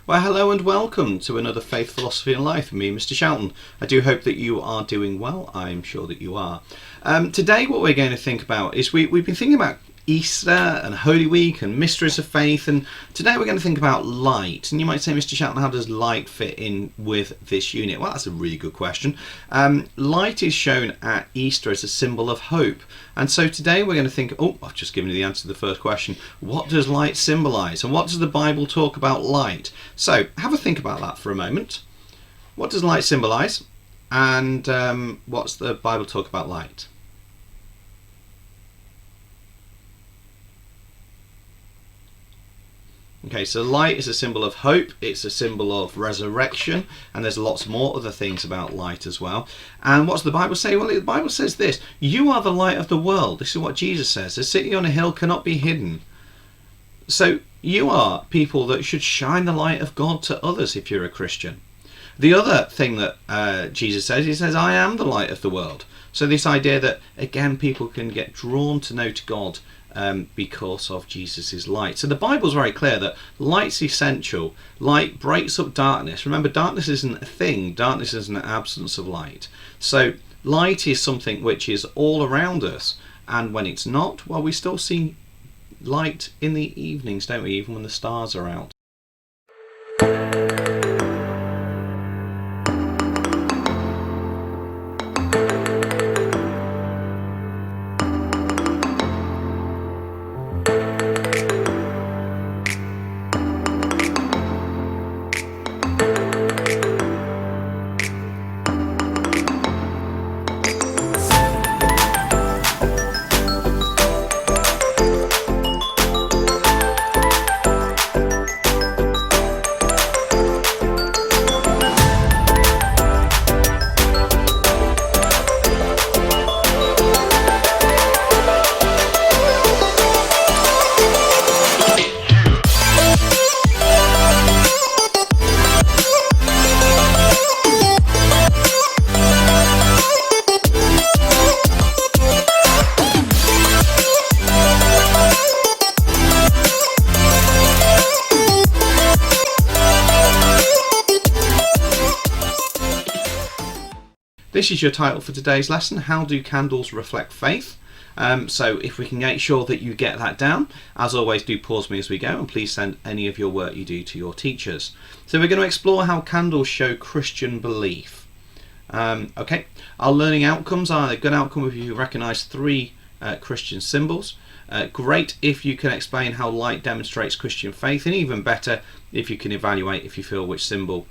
Well, hello and welcome to another Faith, Philosophy and Life with me, Mr. Shelton. I do hope that you are doing well. I'm sure that you are. Today what we're going to think about is we've been thinking about Easter and Holy Week and mysteries of faith, and today we're going to think about light. And you might say, Mr. Shelton, how does light fit in with this unit? Well, that's a really good question. Light is shown at Easter as a symbol of hope, and so today we're going to think, I've just given you the answer to the first question. What does light symbolize, and what does the Bible talk about light? So have a think about that for a moment. What does light symbolize, and what's the Bible talk about light? Okay, so light is a symbol of hope, it's a symbol of resurrection, and there's lots more other things about light as well. And what's the Bible say? Well, the Bible says this: you are the light of the world. This is what Jesus says. A city on a hill cannot be hidden. So you are people that should shine the light of God to others if you're a Christian. The other thing that Jesus says, he says, I am the light of the world. So this idea that, again, people can get drawn to know to God because of Jesus' light. So the Bible's very clear that light's essential. Light breaks up darkness. Remember, darkness isn't a thing. Darkness is an absence of light. So light is something which is all around us. And when it's not, well, we still see light in the evenings, don't we? Even when the stars are out. This is your title for today's lesson: How do candles reflect faith? So if we can make sure that you get that down, as always, do pause me as we go, and please send any of your work you do to your teachers. So we're going to explore how candles show Christian belief. Okay, our learning outcomes are a good outcome if you recognise three Christian symbols. Great if you can explain how light demonstrates Christian faith, and even better if you can evaluate if you feel which symbol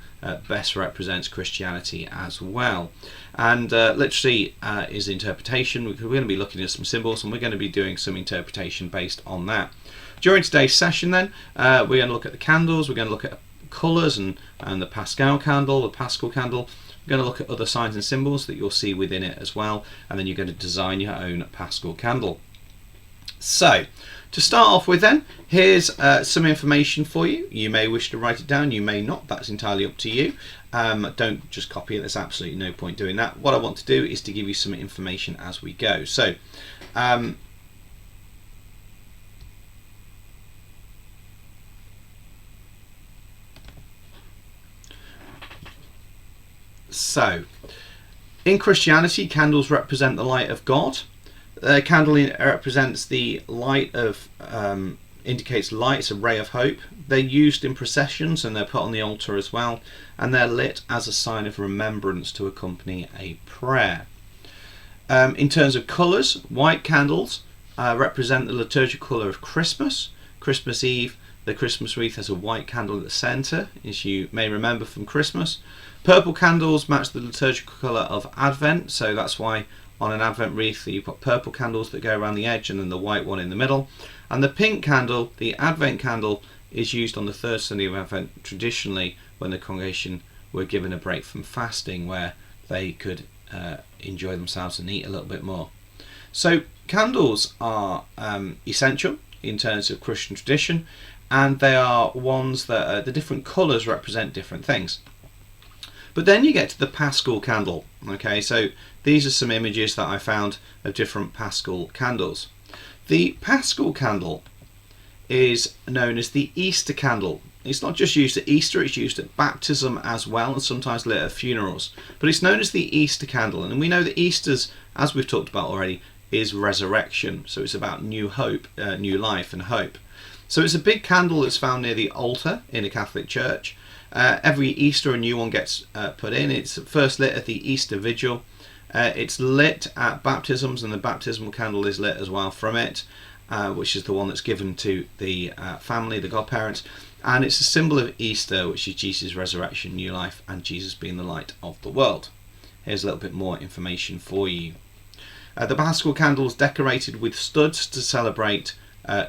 best represents Christianity as well. And literacy is interpretation. We're going to be looking at some symbols, and we're going to be doing some interpretation based on that. During today's session then, we're going to look at the candles, we're going to look at colours and the Pascal Candle, We're going to look at other signs and symbols that you'll see within it as well, and then you're going to design your own Pascal Candle. So, to start off with then, here's some information for you. You may wish to write it down, you may not, that's entirely up to you. Don't just copy it, there's absolutely no point doing that. What I want to do is to give you some information as we go. So, in Christianity, candles represent the light of God. The candle represents the light of, indicates light, it's a ray of hope. They're used in processions and they're put on the altar as well, and they're lit as a sign of remembrance to accompany a prayer. In terms of colours, white candles represent the liturgical colour of Christmas. Christmas Eve, the Christmas wreath has a white candle at the centre, as you may remember from Christmas. Purple candles match the liturgical colour of Advent, so that's why on an Advent wreath you've got purple candles that go around the edge and then the white one in the middle. And the pink candle, the Advent candle, is used on the third Sunday of Advent traditionally when the congregation were given a break from fasting, where they could enjoy themselves and eat a little bit more. So candles are essential in terms of Christian tradition, and they are ones that the different colours represent different things. But then you get to the Pascal Candle. Okay, so these are some images that I found of different Pascal candles. The Pascal Candle is known as the Easter candle. It's not just used at Easter, it's used at baptism as well, and sometimes lit at funerals. But it's known as the Easter candle, and we know that Easter's, as we've talked about already, is resurrection. So it's about new hope, new life and hope. So it's a big candle that's found near the altar in a Catholic church. Every Easter a new one gets put in. It's first lit at the Easter Vigil. It's lit at baptisms, and the baptismal candle is lit as well from it, which is the one that's given to the family, the godparents. And it's a symbol of Easter, which is Jesus' resurrection, new life, and Jesus being the light of the world. Here's a little bit more information for you. The Pascal candle is decorated with studs to celebrate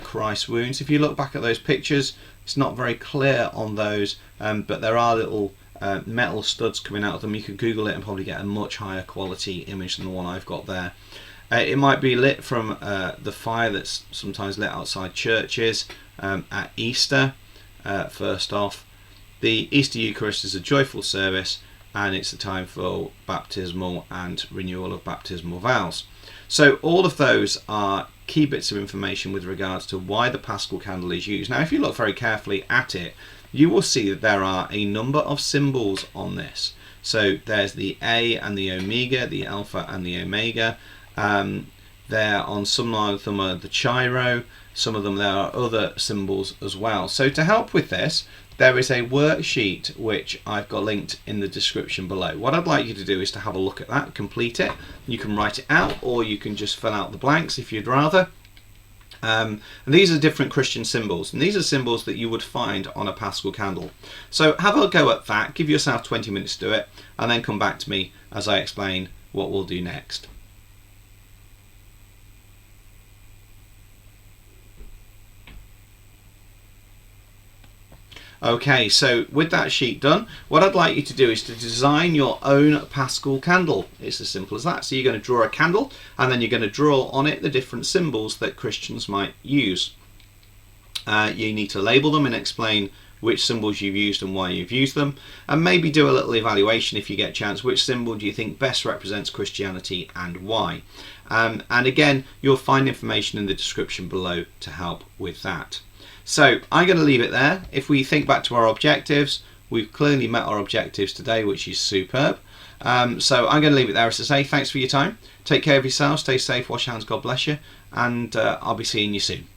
Christ's wounds. If you look back at those pictures, it's not very clear on those, but there are little metal studs coming out of them. You can Google it and probably get a much higher quality image than the one I've got there. It might be lit from the fire that's sometimes lit outside churches at Easter. First off, the Easter Eucharist is a joyful service, and it's a time for baptismal and renewal of baptismal vows. So all of those are key bits of information with regards to why the Pascal candle is used. Now, if you look very carefully at it, you will see that there are a number of symbols on this. So there's the A and the Omega, the Alpha and the Omega. There on some of them are the Chiro, some of them there are other symbols as well. So to help with this, there is a worksheet which I've got linked in the description below. What I'd like you to do is to have a look at that, complete it. You can write it out, or you can just fill out the blanks if you'd rather. And these are different Christian symbols, and these are symbols that you would find on a Pascal candle. So have a go at that, give yourself 20 minutes to do it, and then come back to me as I explain what we'll do next. Okay, so with that sheet done, what I'd like you to do is to design your own Pascal candle. It's as simple as that. So you're going to draw a candle, and then you're going to draw on it the different symbols that Christians might use. You need to label them and explain which symbols you've used and why you've used them, and maybe do a little evaluation if you get a chance. Which symbol do you think best represents Christianity and why? And again, you'll find information in the description below to help with that. So I'm going to leave it there. If we think back to our objectives, we've clearly met our objectives today, which is superb. So I'm going to leave it there as to say thanks for your time. Take care of yourselves, stay safe, wash your hands, God bless you, and I'll be seeing you soon.